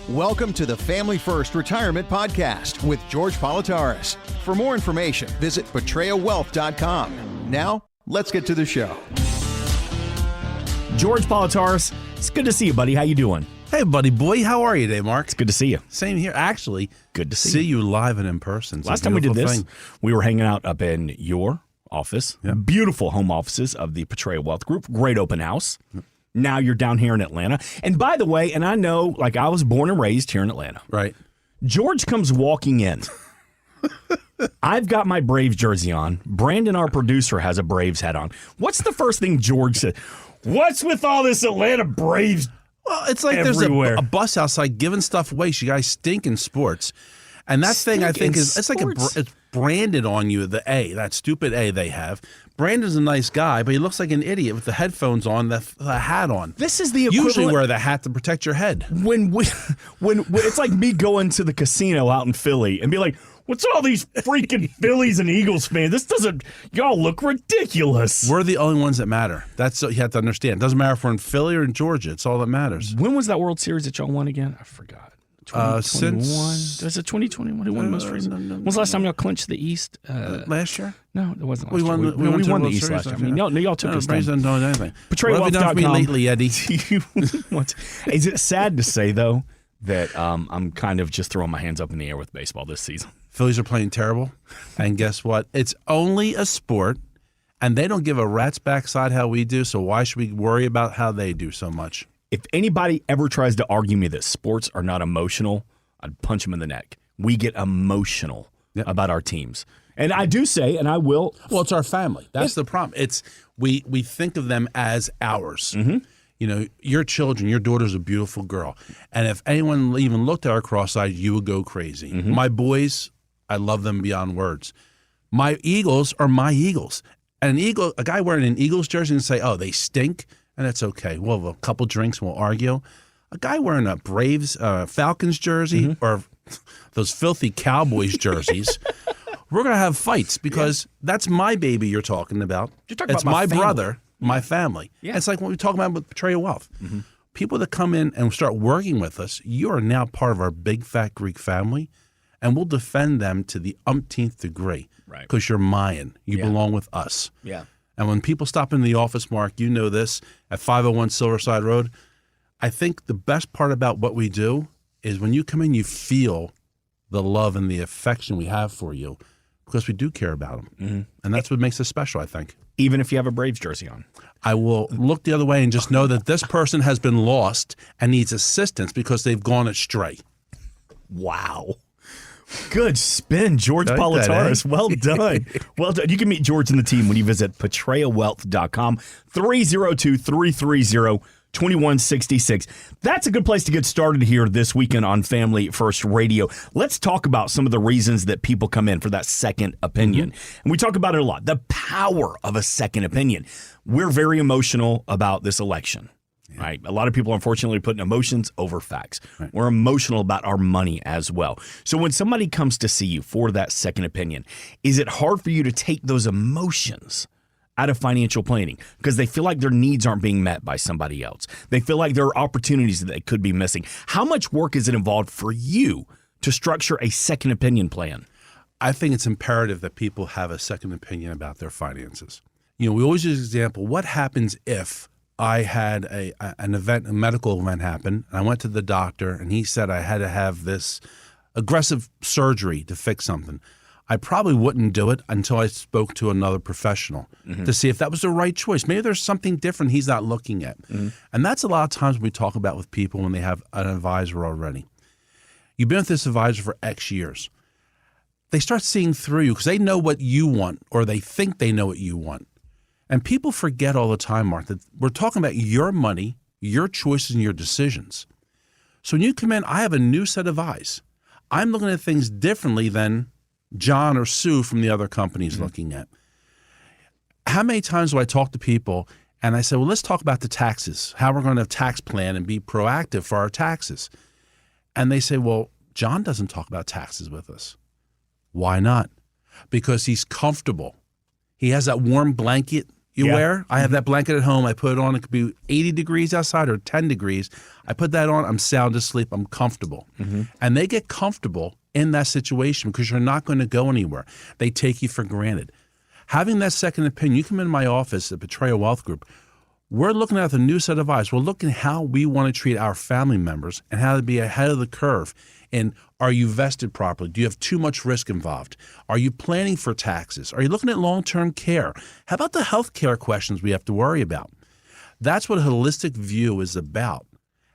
Welcome to the Family First Retirement Podcast with George Politarhos. For more information, visit betrayawealth.com. Now, let's get to the show. George Politarhos, it's good to see you, buddy. How you doing? Hey, buddy boy. How are you today, Mark? It's good to see you. Same here. Actually, good to see you live and in person. It's Last time we did this, we were hanging out up in your office. Yep. Beautiful home offices of the Politarhos Wealth Group. Great open house. Yep. Now you're down here in Atlanta. And by the way, and I know, like, I was born and raised here in Atlanta. Right. George comes walking in. I've got my Braves jersey on. Brandon, our producer, has a Braves hat on. What's the first thing George said? What's with all this Atlanta Braves? Well, it's like everywhere. There's a bus outside giving stuff away. You guys stink in sports. And that thing, I think, it's like it's branded on you, the A, that stupid A they have. Brandon's a nice guy, but he looks like an idiot with the headphones on, the hat on. This is the equivalent. Usually wear the hat to protect your head. When it's like me going to the casino out in Philly and be like, what's all these freaking Phillies and Eagles fans? This doesn't, y'all look ridiculous. We're the only ones that matter. That's what you have to understand. It doesn't matter if we're in Philly or in Georgia. It's all that matters. When was that World Series that y'all won again? I forgot. 2021. Was it 2021? Who won most recent? When was the last time y'all clinched the East? Last year? No, it wasn't last we year. Won, we won the World East Series last year. No, y'all took us down. Don't know anything. What have you done for me lately, Eddie? Is it sad to say, though, that I'm kind of just throwing my hands up in the air with baseball this season? Phillies are playing terrible. And guess what? It's only a sport, and they don't give a rat's backside how we do, so why should we worry about how they do so much? If anybody ever tries to argue me that sports are not emotional, I'd punch them in the neck. We get emotional about our teams. And I do say, and I will. Well, it's our family. That's the problem. It's we think of them as ours. Mm-hmm. You know, your children, your daughter's a beautiful girl. And if anyone even looked at her cross-eyed, you would go crazy. Mm-hmm. My boys, I love them beyond words. My Eagles are my Eagles. And a guy wearing an Eagles jersey and say, oh, they stink, and that's okay. We'll have a couple drinks and we'll argue. A guy wearing a Braves, Falcons jersey or those filthy Cowboys jerseys, we're going to have fights because that's my baby you're talking about. You're talking it's about my family. Brother, my family. Yeah. It's like what we talk about with Politarhos Wealth. Mm-hmm. People that come in and start working with us, you are now part of our big, fat Greek family, and we'll defend them to the umpteenth degree because you're mine. You belong with us. Yeah. And when people stop in the office, Mark, you know this, at 501 Silverside Road, I think the best part about what we do is when you come in, you feel the love and the affection we have for you because we do care about them. Mm-hmm. And that's what makes us special, I think. Even if you have a Braves jersey on. I will look the other way and just know that this person has been lost and needs assistance because they've gone astray. Wow. Good spin, George Politarhos. Well done. Well done. You can meet George and the team when you visit betrayawealth.com, 302-330-2166. That's a good place to get started here this weekend on Family First Radio. Let's talk about some of the reasons that people come in for that second opinion. Mm-hmm. And we talk about it a lot, the power of a second opinion. We're very emotional about this election. Right. A lot of people, unfortunately, putting emotions over facts. Right. We're emotional about our money as well. So when somebody comes to see you for that second opinion, is it hard for you to take those emotions out of financial planning because they feel like their needs aren't being met by somebody else? They feel like there are opportunities that they could be missing. How much work is it involved for you to structure a second opinion plan? I think it's imperative that people have a second opinion about their finances. You know, we always use an example. What happens if I had an event, a medical event happen, and I went to the doctor, and he said I had to have this aggressive surgery to fix something? I probably wouldn't do it until I spoke to another professional to see if that was the right choice. Maybe there's something different he's not looking at. Mm-hmm. And that's a lot of times we talk about with people when they have an advisor already. You've been with this advisor for X years. They start seeing through you because they know what you want or they think they know what you want. And people forget all the time, Mark, that we're talking about your money, your choices, and your decisions. So when you come in, I have a new set of eyes. I'm looking at things differently than John or Sue from the other companies looking at. How many times do I talk to people and I say, well, let's talk about the taxes, how we're going to have a tax plan and be proactive for our taxes. And they say, well, John doesn't talk about taxes with us. Why not? Because he's comfortable. He has that warm blanket you wear. I have that blanket at home. I put it on. It could be 80 degrees outside or 10 degrees. I put that on. I'm sound asleep. I'm comfortable. And they get comfortable in that situation because you're not going to go anywhere. They take you for granted. Having that second opinion, you come into my office at Betrayal Wealth Group, we're looking at the new set of eyes. We're looking at how we want to treat our family members and how to be ahead of the curve. And are you vested properly? Do you have too much risk involved? Are you planning for taxes? Are you looking at long-term care? How about the health care questions we have to worry about? That's what a holistic view is about,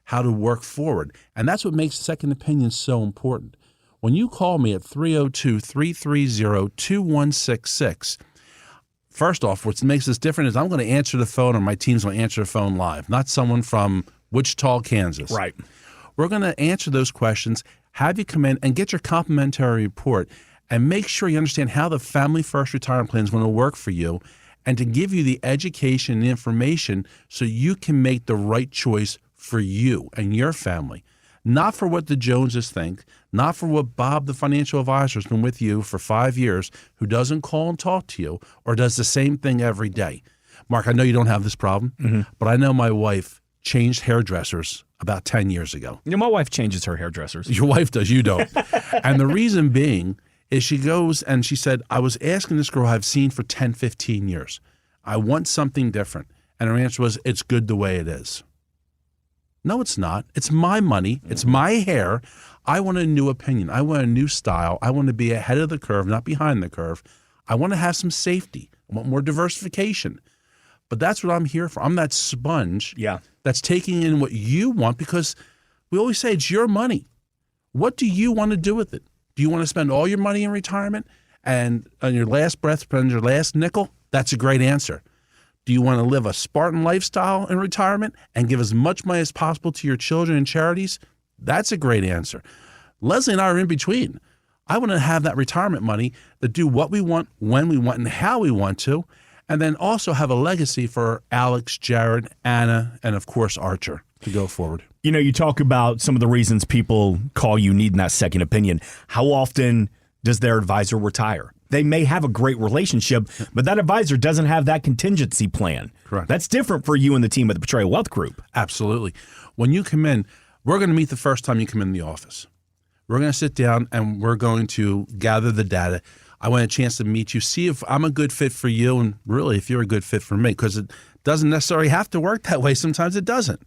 how to work forward. And that's what makes second opinions so important. When you call me at 302-330-2166, first off, what makes this different is I'm going to answer the phone, or my team's going to answer the phone live, not someone from Wichita, Kansas. Right. We're going to answer those questions, have you come in and get your complimentary report, and make sure you understand how the Family First Retirement Plan is going to work for you, and to give you the education and information so you can make the right choice for you and your family. Not for what the Joneses think, not for what Bob, the financial advisor, has been with you for 5 years, who doesn't call and talk to you or does the same thing every day. Mark, I know you don't have this problem, but I know my wife changed hairdressers about 10 years ago. You know, my wife changes her hairdressers. Your wife does, you don't. And the reason being is she goes and she said, I was asking this girl I've seen for 10, 15 years. I want something different. And her answer was, it's good the way it is. No, it's not. It's my money. It's my hair. I want a new opinion. I want a new style. I want to be ahead of the curve, not behind the curve. I want to have some safety. I want more diversification. But that's what I'm here for. I'm that sponge that's taking in what you want, because we always say it's your money. What do you want to do with it? Do you want to spend all your money in retirement and on your last breath, spend your last nickel? That's a great answer. Do you want to live a Spartan lifestyle in retirement and give as much money as possible to your children and charities? That's a great answer. Leslie and I are in between. I want to have that retirement money to do what we want, when we want, and how we want to, and then also have a legacy for Alex, Jared, Anna, and of course Archer to go forward. You know, you talk about some of the reasons people call you needing that second opinion. How often does their advisor retire? They may have a great relationship, but that advisor doesn't have that contingency plan. Correct. That's different for you and the team at the Betrayal Wealth Group. Absolutely. When you come in, we're going to meet the first time you come in the office. We're going to sit down and we're going to gather the data. I want a chance to meet you, see if I'm a good fit for you, and really if you're a good fit for me, because it doesn't necessarily have to work that way. Sometimes it doesn't.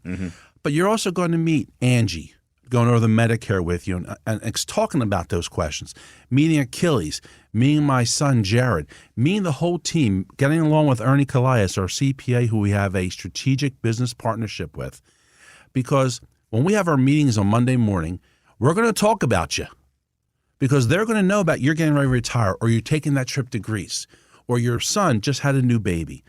But you're also going to meet Angie, going over the Medicare with you and talking about those questions, meeting Achilles, meeting my son Jared, meeting the whole team, getting along with Ernie Callias, our CPA, who we have a strategic business partnership with. Because when we have our meetings on Monday morning, we're going to talk about you, because they're going to know about you're getting ready to retire, or you're taking that trip to Greece, or your son just had a new baby.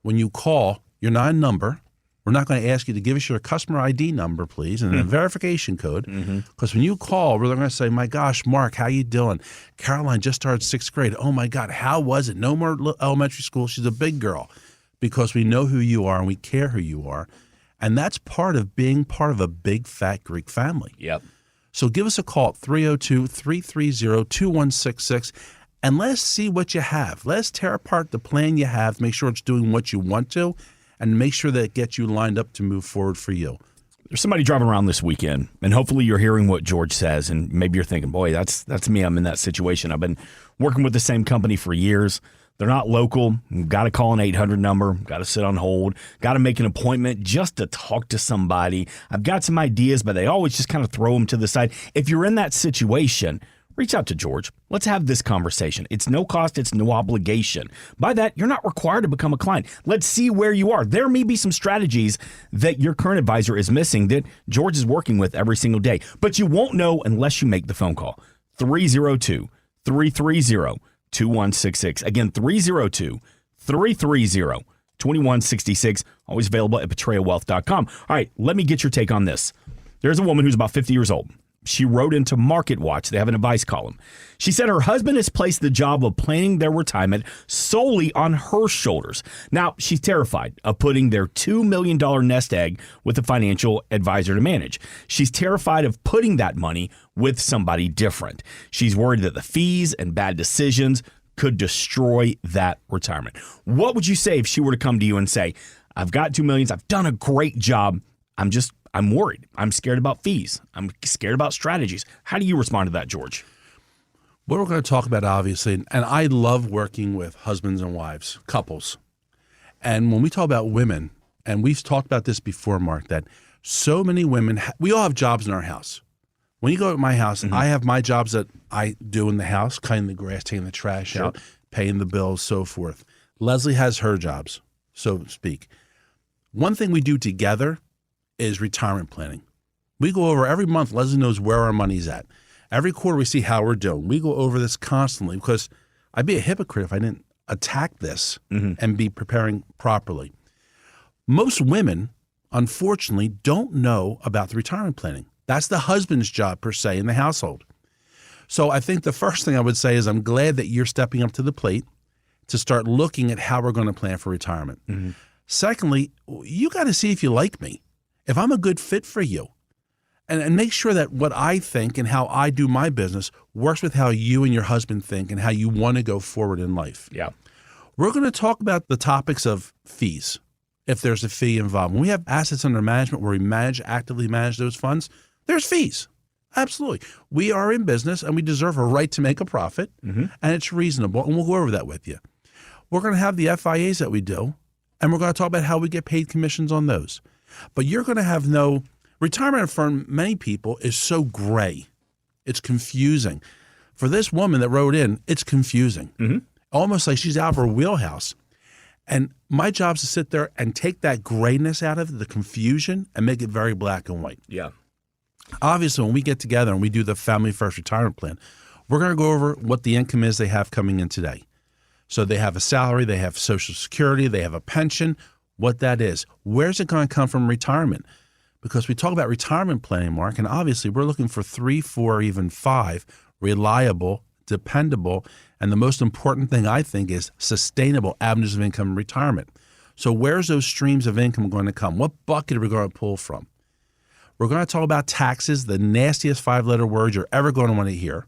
When you call, you're not a number. We're not going to ask you to give us your customer ID number, please, and a verification code. Because when you call, we're going to say, my gosh, Mark, how you doing? Caroline just started 6th grade. Oh, my God, how was it? No more elementary school. She's a big girl. Because we know who you are and we care who you are. And that's part of being part of a big, fat Greek family. Yep. So give us a call at 302-330-2166, and let us see what you have. Let us tear apart the plan you have, make sure it's doing what you want to, and make sure that it gets you lined up to move forward for you. There's somebody driving around this weekend, and hopefully you're hearing what George says, and maybe you're thinking, boy, that's me. I'm in that situation. I've been working with the same company for years. They're not local. Got to call an 800 number. Got to sit on hold. Got to make an appointment just to talk to somebody. I've got some ideas, but they always just kind of throw them to the side. If you're in that situation, reach out to George. Let's have this conversation. It's no cost. It's no obligation. By that, you're not required to become a client. Let's see where you are. There may be some strategies that your current advisor is missing that George is working with every single day, but you won't know unless you make the phone call. 302-330-2166. Again, 302-330-2166. Always available at betrayalwealth.com. All right, let me get your take on this. There's a woman who's about 50 years old. She wrote into Market Watch. They have an advice column. She said her husband has placed the job of planning their retirement solely on her shoulders. Now, she's terrified of putting their $2 million nest egg with a financial advisor to manage. She's terrified of putting that money with somebody different. She's worried that the fees and bad decisions could destroy that retirement. What would you say if she were to come to you and say, I've got $2 million, I've done a great job, I'm worried. I'm scared about fees. I'm scared about strategies. How do you respond to that, George? What we're going to talk about, obviously, and I love working with husbands and wives, couples. And when we talk about women, and we've talked about this before, Mark, that so many women, we all have jobs in our house. When you go to my house, I have my jobs that I do in the house, cutting the grass, taking the trash out, paying the bills, so forth. Leslie has her jobs, so to speak. One thing we do together is retirement planning. We go over every month. Leslie knows where our money's at. Every quarter we see how we're doing. We go over this constantly because I'd be a hypocrite if I didn't attack this and be preparing properly. Most women, unfortunately, don't know about the retirement planning. That's the husband's job, per se, in the household. So I think the first thing I would say is I'm glad that you're stepping up to the plate to start looking at how we're going to plan for retirement. Secondly, you got to see if you like me, if I'm a good fit for you, and make sure that what I think and how I do my business works with how you and your husband think and how you want to go forward in life. Yeah. We're going to talk about the topics of fees, if there's a fee involved. When we have assets under management where we actively manage those funds, there's fees. Absolutely. We are in business and we deserve a right to make a profit, and it's reasonable, and we'll go over that with you. We're going to have the FIAs that we do, and we're going to talk about how we get paid commissions on those. But you're going to have retirement for many people is so gray. It's confusing. For this woman that wrote in, it's confusing. Almost like she's out of her wheelhouse. And my job is to sit there and take that grayness out of it, the confusion, and make it very black and white. Yeah. Obviously, when we get together and we do the Family First Retirement Plan, we're going to go over what the income is they have coming in today. So they have a salary, they have Social Security, they have a pension, what that is. Where's it going to come from retirement? Because we talk about retirement planning, Mark, and obviously we're looking for 3, 4, even 5 reliable, dependable, and the most important thing I think is sustainable avenues of income in retirement. So where's those streams of income going to come? What bucket are we going to pull from? We're going to talk about taxes, the nastiest 5-letter word you're ever going to want to hear,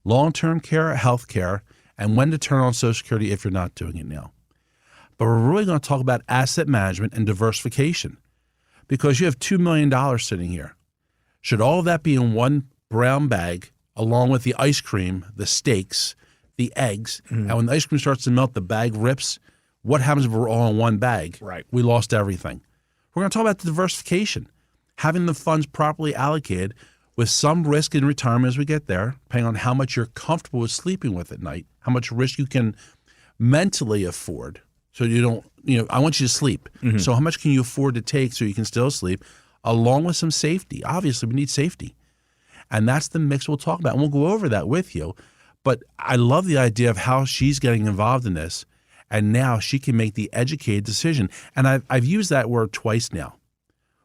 long-term care, health care, and when to turn on Social Security if you're not doing it now. But we're really going to talk about asset management and diversification because you have $2 million sitting here. Should all of that be in one brown bag along with the ice cream, the steaks, the eggs, and when the ice cream starts to melt, the bag rips? What happens if we're all in one bag? Right. We lost everything. We're going to talk about the diversification, having the funds properly allocated with some risk in retirement as we get there, depending on how much you're comfortable with sleeping with at night, how much risk you can mentally afford. So you don't, I want you to sleep. So how much can you afford to take so you can still sleep, along with some safety? Obviously, we need safety. And that's the mix we'll talk about. And we'll go over that with you. But I love the idea of how she's getting involved in this. And now she can make the educated decision. And I've used that word twice now.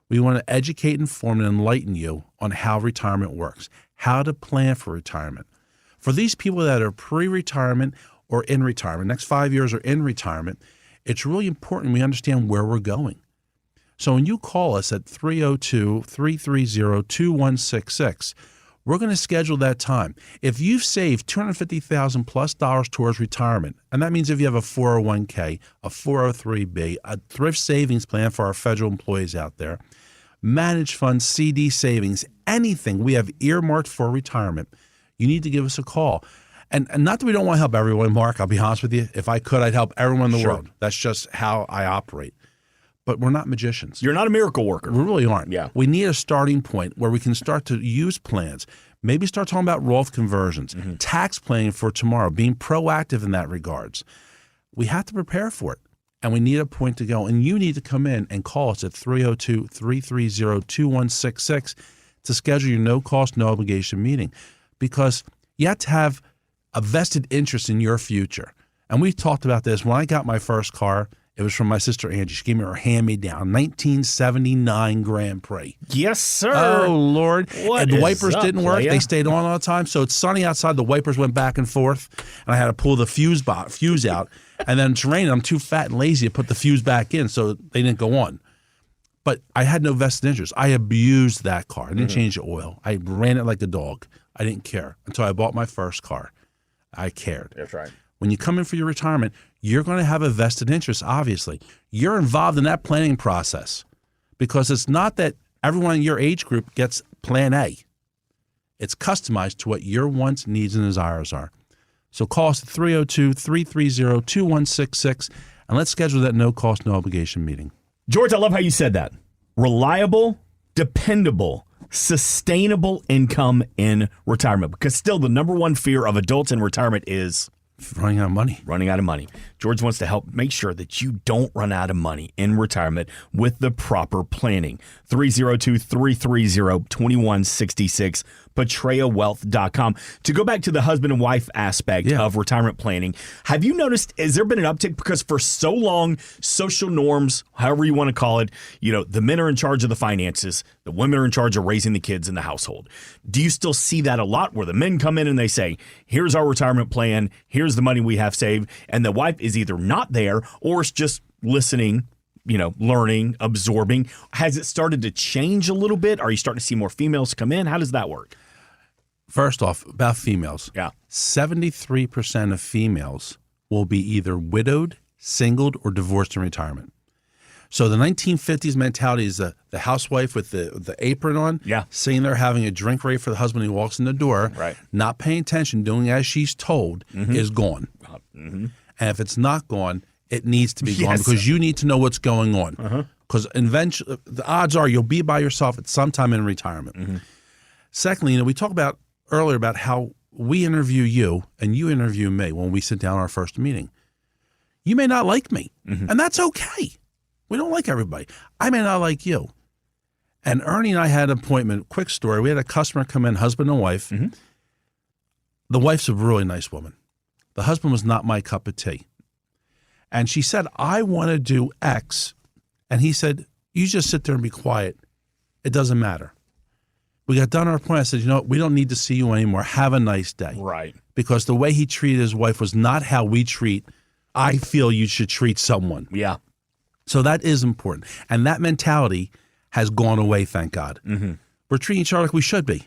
We want to educate, inform, and enlighten you on how retirement works, how to plan for retirement. For these people that are pre-retirement or in retirement, next 5 years are in retirement, it's really important we understand where we're going. So when you call us at 302-330-2166, we're going to schedule that time. If you've saved $250,000 plus towards retirement, and that means if you have a 401k, a 403b, a thrift savings plan for our federal employees out there, managed funds, CD savings, anything we have earmarked for retirement, you need to give us a call. And not that we don't want to help everyone, Mark. I'll be honest with you. If I could, I'd help everyone in the world. That's just how I operate. But we're not magicians. You're not a miracle worker. We really aren't. Yeah. We need a starting point where we can start to use plans. Maybe start talking about Roth conversions, tax planning for tomorrow, being proactive in that regards. We have to prepare for it. And we need a point to go. And you need to come in and call us at 302-330-2166 to schedule your no-cost, no-obligation meeting. Because you have to have a vested interest in your future. And we talked about this. When I got my first car, it was from my sister Angie. She gave me her hand-me-down, 1979 Grand Prix. Yes, sir. Oh, Lord. What and the is wipers up, didn't work. playa? They stayed on all the time. So it's sunny outside. The wipers went back and forth. And I had to pull the fuse out. And then it's raining. I'm too fat and lazy to put the fuse back in, so they didn't go on. But I had no vested interest. I abused that car. I didn't change the oil. I ran it like a dog. I didn't care until I bought my first car. I cared. That's right. when you come in for your retirement, you're going to have a vested interest, obviously. You're involved in that planning process because it's not that everyone in your age group gets plan A. It's customized to what your wants, needs, and desires are. So call us at 302-330-2166, and let's schedule that no-cost, no-obligation meeting. George, I love how you said that. Reliable, dependable, sustainable income in retirement. Because still the number one fear of adults in retirement is running out of money. Running out of money. George wants to help make sure that you don't run out of money in retirement with the proper planning. 302-330-2166, PatreaWealth.com. To go back to the husband and wife aspect of retirement planning, have you noticed, has there been an uptick? Because for so long, social norms, however you want to call it, the men are in charge of the finances, the women are in charge of raising the kids in the household. Do you still see that a lot where the men come in and they say, here's our retirement plan, here's the money we have saved, and the wife is either not there or it's just listening, learning, absorbing? Has it started to change a little bit? Are you starting to see more females come in? How does that work? First off, about females. 73% of females will be either widowed, singled, or divorced in retirement. So the 1950s mentality is the housewife with the apron on, sitting there having a drink ready for the husband who walks in the door, not paying attention, doing as she's told, is gone. And if it's not gone, it needs to be gone because you need to know what's going on. Because eventually, the odds are you'll be by yourself at some time in retirement. Secondly, we talked about earlier about how we interview you and you interview me when we sit down our first meeting. You may not like me, and that's okay. We don't like everybody. I may not like you. And Ernie and I had an appointment. Quick story. We had a customer come in, husband and wife. The wife's a really nice woman. The husband was not my cup of tea. And she said, I want to do X. And he said, you just sit there and be quiet. It doesn't matter. We got done our appointment. I said, we don't need to see you anymore. Have a nice day. Right. Because the way he treated his wife was not how I feel you should treat someone. Yeah. So that is important. And that mentality has gone away, thank God. We're treating each other like we should be.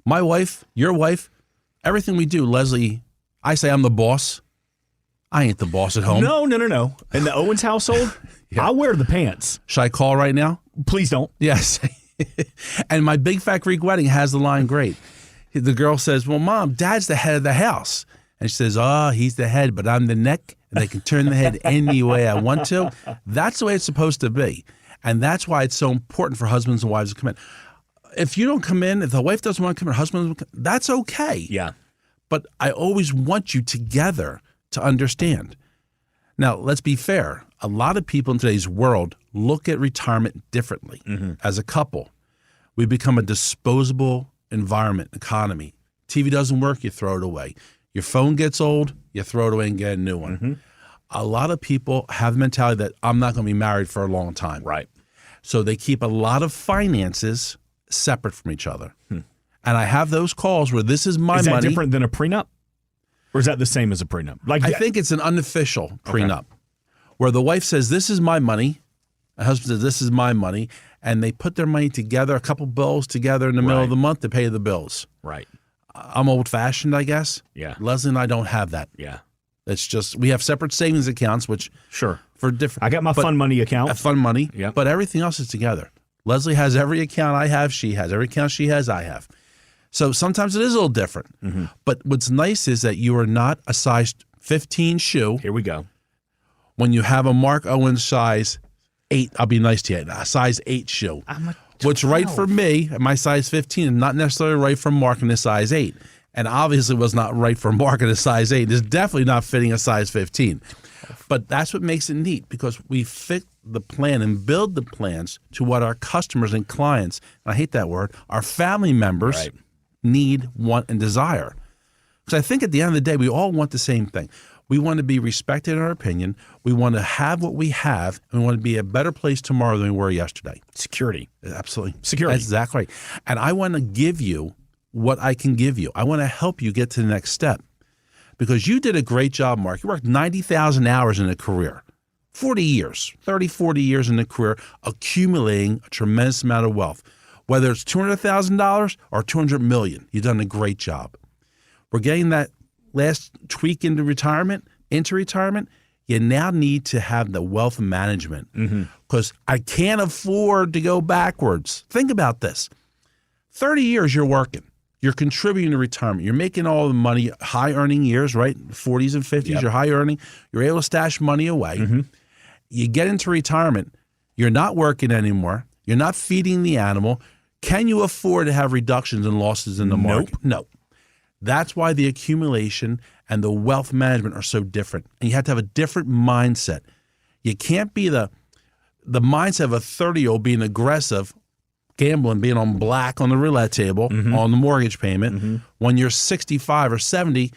My wife, your wife, everything we do, Leslie, I say I'm the boss. I ain't the boss at home. No. In the Owens household, I wear the pants. Should I call right now? Please don't. Yes. And my Big Fat Greek Wedding has the line great. The girl says, well, Mom, Dad's the head of the house. And she says, he's the head, but I'm the neck, and they can turn the head any way I want to. That's the way it's supposed to be. And that's why it's so important for husbands and wives to come in. If you don't come in, if the wife doesn't want to come in, husband doesn't come in, that's okay. Yeah. But I always want you together to understand. Now, let's be fair. A lot of people in today's world look at retirement differently. As a couple, we become a disposable environment, economy. TV doesn't work, you throw it away. Your phone gets old, you throw it away and get a new one. A lot of people have the mentality that I'm not going to be married for a long time. Right. So they keep a lot of finances separate from each other. And I have those calls where this is my money. Is that different than a prenup? Or is that the same as a prenup? I think it's an unofficial prenup where the wife says, this is my money. The husband says, this is my money. And they put their money together, a couple bills together in the middle of the month to pay the bills. Right. I'm old-fashioned, I guess. Yeah. Leslie and I don't have that. Yeah. It's just, we have separate savings accounts, which for different. I got my fun money account. Fun money. Yeah. But everything else is together. Leslie has every account I have, she has. Every account she has, I have. So sometimes it is a little different. But what's nice is that you are not a size 15 shoe. Here we go. When you have a Mark Owens size 8, I'll be nice to you, a size 8 shoe. I'm a 12. What's right for me, my size 15, is not necessarily right for Mark in a size 8. And obviously was not right for Mark in a size 8. It's definitely not fitting a size 15. But that's what makes it neat, because we fit the plan and build the plans to what our customers and clients, and I hate that word, our family members need, want, and desire. Because I think at the end of the day, we all want the same thing. We want to be respected in our opinion. We want to have what we have, and we want to be a better place tomorrow than we were yesterday. Security. Absolutely. Security. That's exactly right. And I want to give you what I can give you. I want to help you get to the next step. Because you did a great job, Mark. You worked 90,000 hours in a career, 40 years, 30, 40 years in a career, accumulating a tremendous amount of wealth. Whether it's $200,000 or $200 million, you've done a great job. We're getting that last tweak into retirement, you now need to have the wealth management because I can't afford to go backwards. Think about this. 30 years you're working. You're contributing to retirement. You're making all the money, high earning years, right? 40s and 50s, You're high earning. You're able to stash money away. You get into retirement. You're not working anymore. You're not feeding the animal. Can you afford to have reductions and losses in the market? No. That's why the accumulation and the wealth management are so different. And you have to have a different mindset. You can't be the mindset of a 30-year-old being aggressive, gambling, being on black on the roulette table, on the mortgage payment. When you're 65 or 70,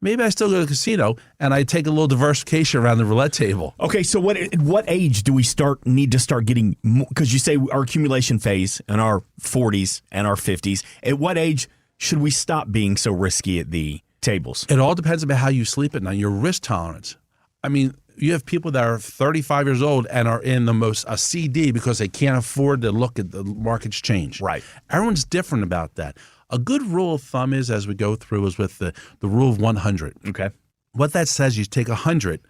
maybe I still go to the casino and I take a little diversification around the roulette table. Okay, so at what age do we need to start getting, because you say our accumulation phase in our 40s and our 50s, at what age should we stop being so risky at the tables? It all depends about how you sleep at night, your risk tolerance. I mean, you have people that are 35 years old and are in a CD because they can't afford to look at the markets change. Right. Everyone's different about that. A good rule of thumb is, as we go through, is with the rule of 100. Okay. What that says, you take 100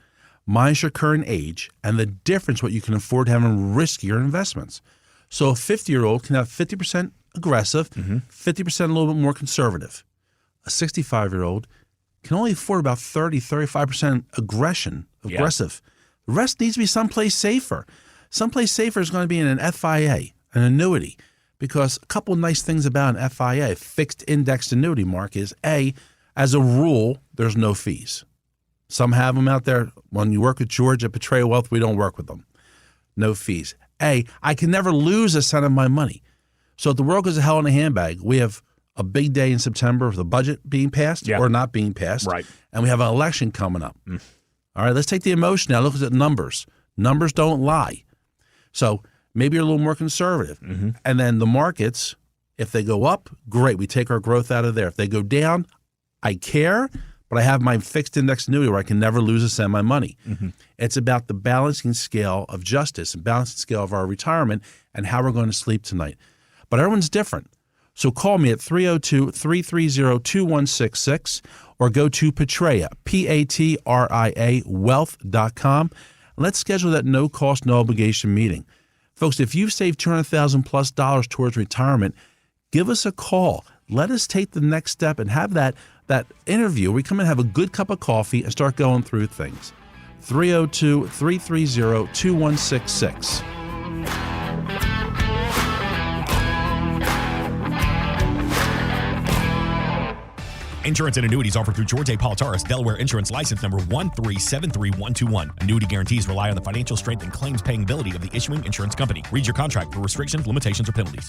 minus your current age and the difference what you can afford to have in riskier investments. So a 50-year-old can have 50% aggressive, 50% a little bit more conservative. A 65-year-old can only afford about 35% aggressive. The rest needs to be someplace safer. Someplace safer is going to be in an FIA, an annuity, because a couple of nice things about an FIA, fixed indexed annuity, Mark, is as a rule, there's no fees. Some have them out there. When you work with George at Portrayal Wealth, we don't work with them. No fees. I can never lose a cent of my money. So if the world goes to hell in a handbag, we have a big day in September of the budget being passed or not being passed. Right. And we have an election coming up. All right, let's take the emotion now. Look at numbers. Numbers don't lie. So maybe you're a little more conservative. And then the markets, if they go up, great. We take our growth out of there. If they go down, I care, but I have my fixed index annuity where I can never lose a cent of my money. It's about the balancing scale of justice and balancing scale of our retirement and how we're going to sleep tonight. But everyone's different. So call me at 302-330-2166 or go to Patria, Patria, wealth.com. Let's schedule that no-cost, no-obligation meeting. Folks, if you've saved $200,000+ towards retirement, give us a call. Let us take the next step and have that interview. We come and have a good cup of coffee and start going through things. 302-330-2166. Insurance and annuities offered through George A. Politarhos, Delaware Insurance License Number 1373121. Annuity guarantees rely on the financial strength and claims paying ability of the issuing insurance company. Read your contract for restrictions, limitations, or penalties.